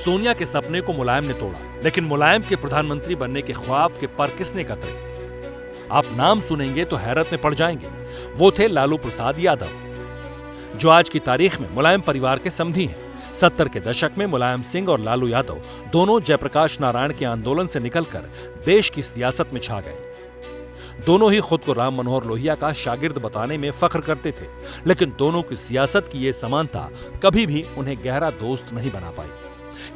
सोनिया के सपने को मुलायम ने तोड़ा, लेकिन मुलायम के प्रधानमंत्री बनने के ख्वाब के पर किसने कतरे? आप नाम सुनेंगे तो हैरत में पड़ जाएंगे। वो थे लालू प्रसाद यादव, जो आज की तारीख में मुलायम परिवार के समधी हैं। 70 के दशक में मुलायम सिंह और लालू यादव दोनों जयप्रकाश नारायण के आंदोलन से निकलकर देश की सियासत में छा गए। दोनों ही खुद को राम मनोहर लोहिया का शागिर्द बताने में फख्र करते थे, लेकिन दोनों की सियासत की ये समानता कभी भी उन्हें गहरा दोस्त नहीं बना पाई।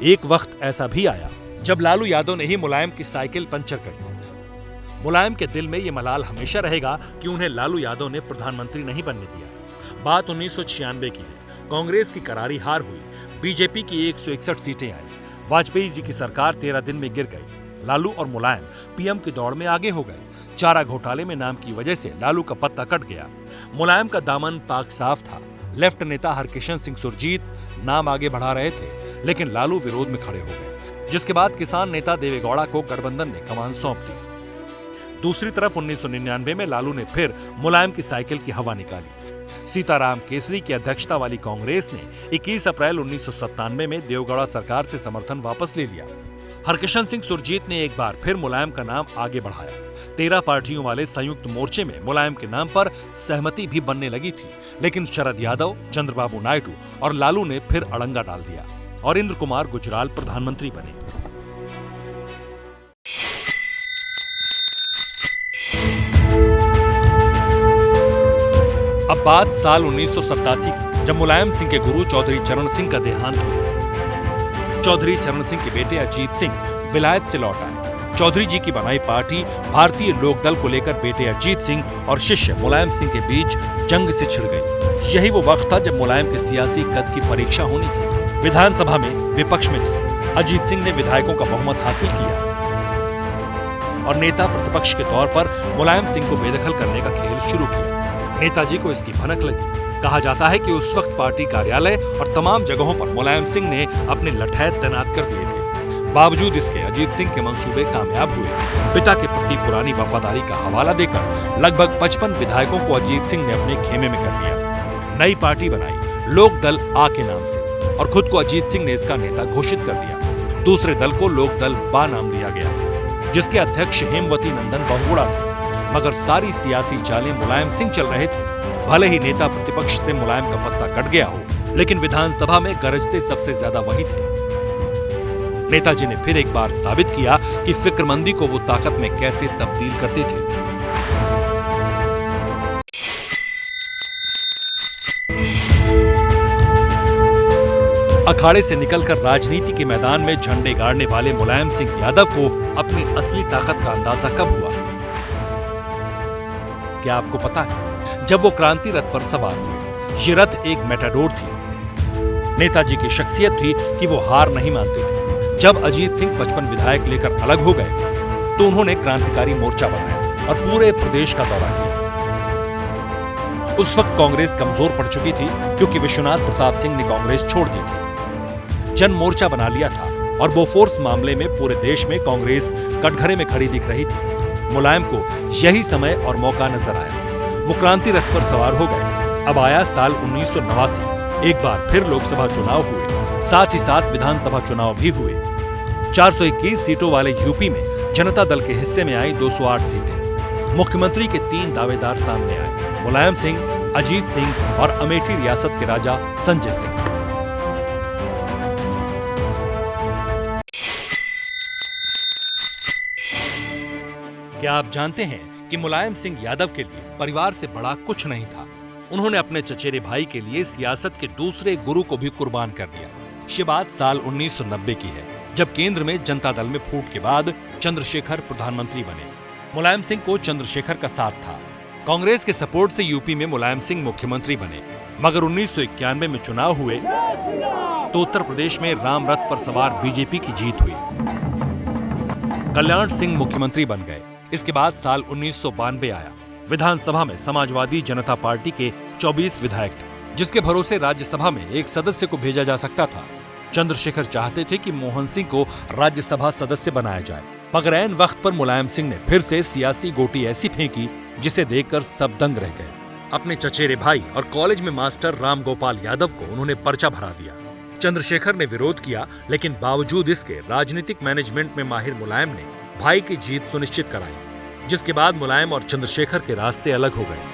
एक वक्त ऐसा भी आया जब लालू यादव ने ही मुलायम की साइकिल पंचर कर दी। मुलायम के दिल में ये मलाल हमेशा रहेगा कि उन्हें लालू यादव ने प्रधानमंत्री नहीं बनने दिया। बात 1996 की है। कांग्रेस की करारी हार हुई, बीजेपी की 161 सीटें आई। वाजपेयी जी की सरकार 13 दिन में गिर गई। लालू और मुलायम पीएम की दौड़ में आगे हो गए। चारा घोटाले में नाम की वजह से लालू का पत्ता कट गया। मुलायम का दामन पाक साफ था। लेफ्ट नेता हरकिशन सिंह सुरजीत नाम आगे बढ़ा रहे थे, लेकिन लालू विरोध में खड़े हो गए, जिसके बाद किसान नेता देवेगौड़ा को गठबंधन ने कमान सौंप दी। दूसरी तरफ 1999 में लालू ने फिर मुलायम की साइकिल की हवा निकाली। सीताराम केसरी की अध्यक्षता वाली कांग्रेस ने 21 अप्रैल 1997 में देवेगौड़ा सरकार से समर्थन वापस ले लिया। हरकिशन सिंह सुरजीत ने एक बार फिर मुलायम का नाम आगे बढ़ाया। 13 पार्टियों वाले संयुक्त मोर्चे में मुलायम के नाम पर सहमति भी बनने लगी थी, लेकिन शरद यादव, चंद्रबाबू नायडू और लालू ने फिर अड़ंगा डाल दिया और इंद्र कुमार गुजराल प्रधानमंत्री बने। अब बात साल 1987 की, जब मुलायम सिंह के गुरु चौधरी चरण सिंह का देहांत हुआ। चौधरी चरण सिंह के बेटे अजीत सिंह विलायत से लौट आए। चौधरी जी की बनाई पार्टी भारतीय लोकदल को लेकर बेटे अजीत सिंह और शिष्य मुलायम सिंह के बीच जंग से छिड़ गई। यही वो वक्त था जब मुलायम के सियासी कद की परीक्षा होनी थी। विधानसभा में विपक्ष में थे। अजीत सिंह ने विधायकों का बहुमत हासिल किया और नेता प्रतिपक्ष के तौर पर मुलायम सिंह को बेदखल करने का खेल शुरू किया। नेताजी को इसकी भनक लगी। कहा जाता है कि उस वक्त पार्टी कार्यालय और तमाम जगहों पर मुलायम सिंह ने अपने लठैत तैनात कर दिए थे। बावजूद इसके अजीत सिंह के मंसूबे कामयाब हुए। पिता के प्रति पुरानी वफादारी का हवाला देकर लगभग 55 विधायकों को अजीत सिंह ने अपने खेमे में कर लिया। नई पार्टी बनाई, लोक दल आ के नाम से, और खुद को अजीत सिंह ने इसका नेता घोषित कर दिया। दूसरे दल को लोक दल बा नाम दिया गया, जिसके अध्यक्ष हेमवती नंदन बहुगुणा थे। मगर सारी सियासी चालें मुलायम सिंह चल रहे थे। भले ही नेता प्रतिपक्ष से मुलायम का पत्ता कट गया हो, लेकिन विधानसभा में गरजते सबसे ज्यादा वही थे। नेताजी ने फिर एक बार साबित किया कि फिक्रमंदी को वो ताकत में कैसे तब्दील करते थे। अखाड़े से निकलकर राजनीति के मैदान में झंडे गाड़ने वाले मुलायम सिंह यादव को अपनी असली ताकत का अंदाजा कब हुआ? क्या आपको पता है? जब वो क्रांति रथ पर सवार हुए। ये रथ एक मेटाडोर थी। नेताजी की शख्सियत थी कि वो हार नहीं मानते थे। जब अजीत सिंह 55 विधायक लेकर अलग हो गए तो उन्होंने क्रांतिकारी मोर्चा बनाया और पूरे प्रदेश का दौरा किया। उस वक्त कांग्रेस कमजोर पड़ चुकी थी, क्योंकि विश्वनाथ प्रताप सिंह ने कांग्रेस छोड़ दी थी। जन मोर्चा बना लिया था और बोफोर्स मामले में पूरे देश में कांग्रेस कटघरे में खड़ी दिख रही थी। मुलायम को यही समय और मौका नजर आया। वो क्रांति रथ पर सवार हो गए। अब आया साल 1989। एक बार फिर लोकसभा चुनाव हुए, साथ ही साथ विधानसभा चुनाव भी हुए। 421 सीटों वाले यूपी में जनता दल के हिस्से में आई 208 सीटें। मुख्यमंत्री के 3 दावेदार सामने आए, मुलायम सिंह, अजीत सिंह और अमेठी रियासत के राजा संजय सिंह। क्या आप जानते हैं कि मुलायम सिंह यादव के लिए परिवार से बड़ा कुछ नहीं था? उन्होंने अपने चचेरे भाई के लिए सियासत के दूसरे गुरु को भी कुर्बान कर दिया। ये बात साल 1990 की है, जब केंद्र में जनता दल में फूट के बाद चंद्रशेखर प्रधानमंत्री बने। मुलायम सिंह को चंद्रशेखर का साथ था। कांग्रेस के सपोर्ट से यूपी में मुलायम सिंह मुख्यमंत्री बने। मगर 1991 में चुनाव हुए तो उत्तर प्रदेश में राम रथ पर सवार बीजेपी की जीत हुई। कल्याण सिंह मुख्यमंत्री बन गए। इसके बाद साल 1992 आया। विधानसभा में समाजवादी जनता पार्टी के 24 विधायक थे, जिसके भरोसे राज्यसभा में एक सदस्य को भेजा जा सकता था। चंद्रशेखर चाहते थे कि मोहन सिंह को राज्यसभा सदस्य बनाया जाए, मगर ऐन वक्त पर मुलायम सिंह ने फिर से सियासी गोटी ऐसी फेंकी जिसे देखकर सब दंग रह गए। अपने चचेरे भाई और कॉलेज में मास्टर राम गोपाल यादव को उन्होंने पर्चा भरा दिया। चंद्रशेखर ने विरोध किया, लेकिन बावजूद इसके राजनीतिक मैनेजमेंट में माहिर मुलायम ने भाई की जीत सुनिश्चित कराई, जिसके बाद मुलायम और चंद्रशेखर के रास्ते अलग हो गए।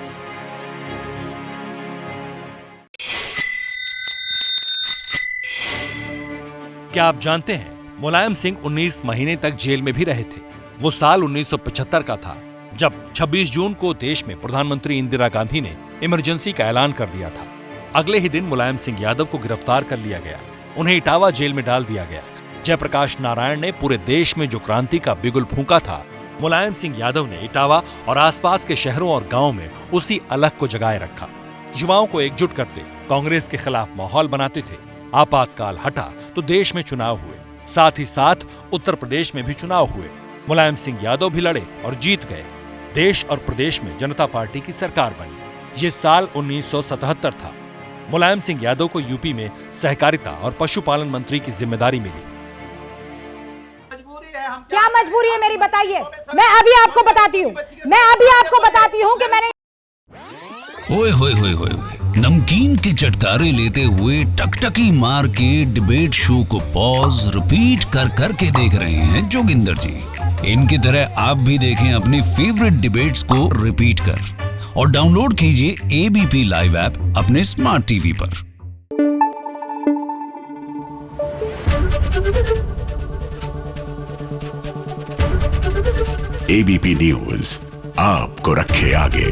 क्या आप जानते हैं, मुलायम सिंह 19 महीने तक जेल में भी रहे थे। वो साल 1975 का था जब 26 जून को देश में प्रधानमंत्री इंदिरा गांधी ने इमरजेंसी का ऐलान कर दिया था। अगले ही दिन मुलायम सिंह यादव को गिरफ्तार कर लिया गया, उन्हें इटावा जेल में डाल दिया गया। जयप्रकाश नारायण ने पूरे देश में जो क्रांति का बिगुल फूंका था, मुलायम सिंह यादव ने इटावा और आसपास के शहरों और गांवों में उसी अलख को जगाए रखा। युवाओं को एकजुट करते, कांग्रेस के खिलाफ माहौल बनाते थे। आपातकाल हटा तो देश में चुनाव हुए, साथ ही साथ उत्तर प्रदेश में भी चुनाव हुए। मुलायम सिंह यादव भी लड़े और जीत गए। देश और प्रदेश में जनता पार्टी की सरकार बनी। ये साल 1977 था। मुलायम सिंह यादव को यूपी में सहकारिता और पशुपालन मंत्री की जिम्मेदारी मिली। क्या मजबूरी है मेरी, बताइए। मैं अभी आपको बताती हूँ कि मैंने ओए होए होए होए नमकीन के चटकारे लेते हुए टकटकी मार के डिबेट शो को पॉज रिपीट कर कर के देख रहे हैं जोगिंदर जी। इनकी तरह आप भी देखें अपनी फेवरेट डिबेट्स को रिपीट कर और डाउनलोड कीजिए एबीपी लाइव ऐप अपने स्मार्ट टीवी पर। एबीपी न्यूज आपको रखे आगे।